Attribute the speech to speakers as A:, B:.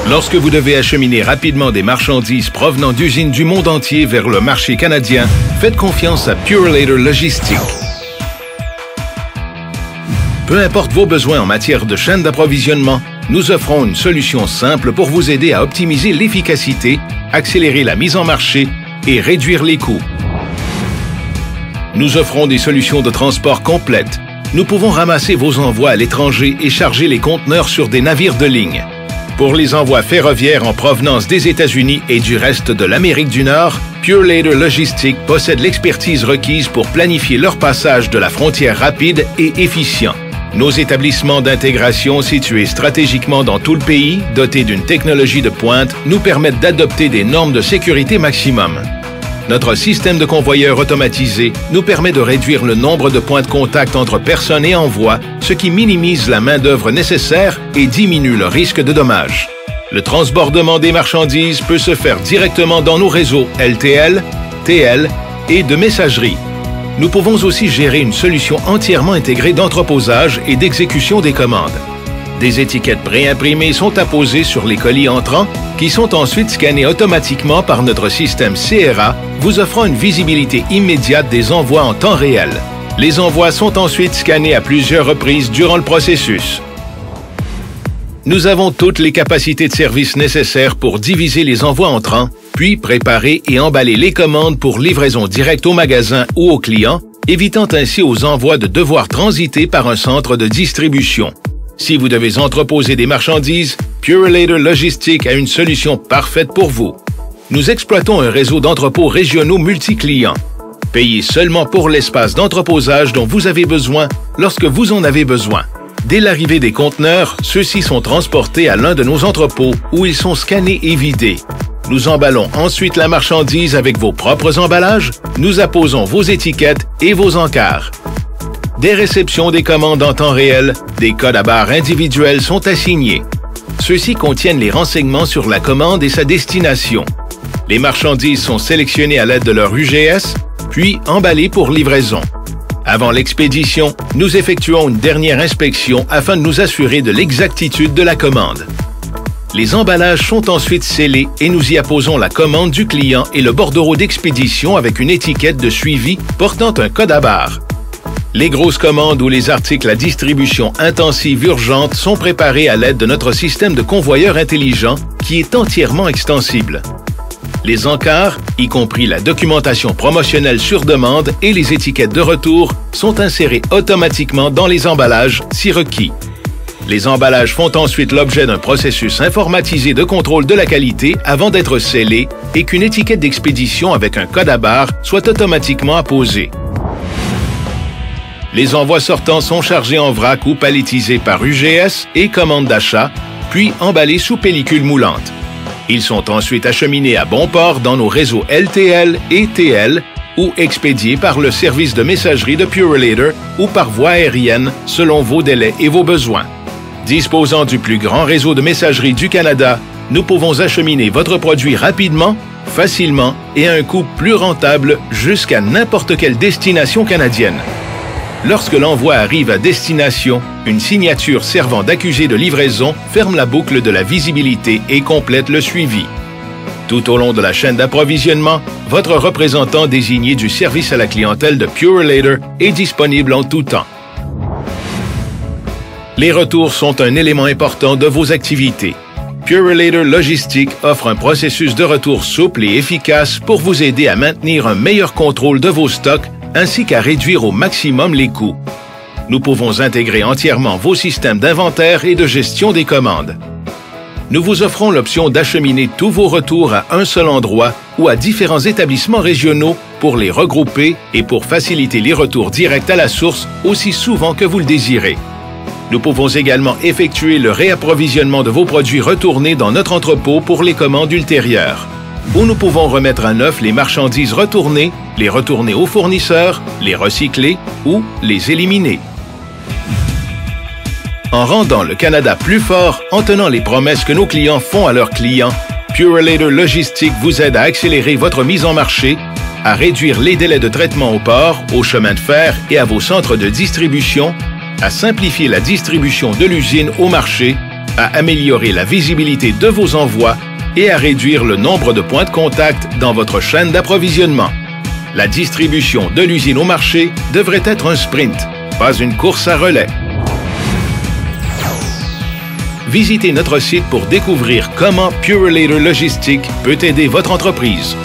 A: Lorsque vous devez acheminer rapidement des marchandises provenant d'usines du monde entier vers le marché canadien, faites confiance à Purolator Logistique. Peu importe vos besoins en matière de chaîne d'approvisionnement, nous offrons une solution simple pour vous aider à optimiser l'efficacité, accélérer la mise en marché et réduire les coûts. Nous offrons des solutions de transport complètes. Nous pouvons ramasser vos envois à l'étranger et charger les conteneurs sur des navires de ligne. Pour les envois ferroviaires en provenance des États-Unis et du reste de l'Amérique du Nord, Purolator Logistique possède l'expertise requise pour planifier leur passage de la frontière rapide et efficient. Nos établissements d'intégration situés stratégiquement dans tout le pays, dotés d'une technologie de pointe, nous permettent d'adopter des normes de sécurité maximum. Notre système de convoyeurs automatisé nous permet de réduire le nombre de points de contact entre personnes et envois, ce qui minimise la main-d'œuvre nécessaire et diminue le risque de dommages. Le transbordement des marchandises peut se faire directement dans nos réseaux LTL, TL et de messagerie. Nous pouvons aussi gérer une solution entièrement intégrée d'entreposage et d'exécution des commandes. Des étiquettes préimprimées sont apposées sur les colis entrants qui sont ensuite scannés automatiquement par notre système CRA, vous offrant une visibilité immédiate des envois en temps réel. Les envois sont ensuite scannés à plusieurs reprises durant le processus. Nous avons toutes les capacités de service nécessaires pour diviser les envois entrants, puis préparer et emballer les commandes pour livraison directe au magasin ou au client, évitant ainsi aux envois de devoir transiter par un centre de distribution. Si vous devez entreposer des marchandises, Purolator Logistique a une solution parfaite pour vous. Nous exploitons un réseau d'entrepôts régionaux multi-clients. Payez seulement pour l'espace d'entreposage dont vous avez besoin lorsque vous en avez besoin. Dès l'arrivée des conteneurs, ceux-ci sont transportés à l'un de nos entrepôts où ils sont scannés et vidés. Nous emballons ensuite la marchandise avec vos propres emballages, nous apposons vos étiquettes et vos encarts. Des réceptions des commandes en temps réel, des codes à barres individuels sont assignés. Ceux-ci contiennent les renseignements sur la commande et sa destination. Les marchandises sont sélectionnées à l'aide de leur UGS, puis emballées pour livraison. Avant l'expédition, nous effectuons une dernière inspection afin de nous assurer de l'exactitude de la commande. Les emballages sont ensuite scellés et nous y apposons la commande du client et le bordereau d'expédition avec une étiquette de suivi portant un code à barres. Les grosses commandes ou les articles à distribution intensive urgente sont préparés à l'aide de notre système de convoyeur intelligent qui est entièrement extensible. Les encarts, y compris la documentation promotionnelle sur demande et les étiquettes de retour, sont insérés automatiquement dans les emballages si requis. Les emballages font ensuite l'objet d'un processus informatisé de contrôle de la qualité avant d'être scellés et qu'une étiquette d'expédition avec un code à barres soit automatiquement apposée. Les envois sortants sont chargés en vrac ou palettisés par UGS et commande d'achat, puis emballés sous pellicule moulante. Ils sont ensuite acheminés à bon port dans nos réseaux LTL et TL ou expédiés par le service de messagerie de Purolator ou par voie aérienne selon vos délais et vos besoins. Disposant du plus grand réseau de messagerie du Canada, nous pouvons acheminer votre produit rapidement, facilement et à un coût plus rentable jusqu'à n'importe quelle destination canadienne. Lorsque l'envoi arrive à destination, une signature servant d'accusé de livraison ferme la boucle de la visibilité et complète le suivi. Tout au long de la chaîne d'approvisionnement, votre représentant désigné du service à la clientèle de Purolator est disponible en tout temps. Les retours sont un élément important de vos activités. Purolator Logistique offre un processus de retour souple et efficace pour vous aider à maintenir un meilleur contrôle de vos stocks ainsi qu'à réduire au maximum les coûts. Nous pouvons intégrer entièrement vos systèmes d'inventaire et de gestion des commandes. Nous vous offrons l'option d'acheminer tous vos retours à un seul endroit ou à différents établissements régionaux pour les regrouper et pour faciliter les retours directs à la source aussi souvent que vous le désirez. Nous pouvons également effectuer le réapprovisionnement de vos produits retournés dans notre entrepôt pour les commandes ultérieures. Où nous pouvons remettre à neuf les marchandises retournées, les retourner aux fournisseurs, les recycler ou les éliminer. En rendant le Canada plus fort, en tenant les promesses que nos clients font à leurs clients, Purolator Logistique vous aide à accélérer votre mise en marché, à réduire les délais de traitement au port, aux chemins de fer et à vos centres de distribution, à simplifier la distribution de l'usine au marché à améliorer la visibilité de vos envois et à réduire le nombre de points de contact dans votre chaîne d'approvisionnement. La distribution de l'usine au marché devrait être un sprint, pas une course à relais. Visitez notre site pour découvrir comment Purolator Logistique peut aider votre entreprise.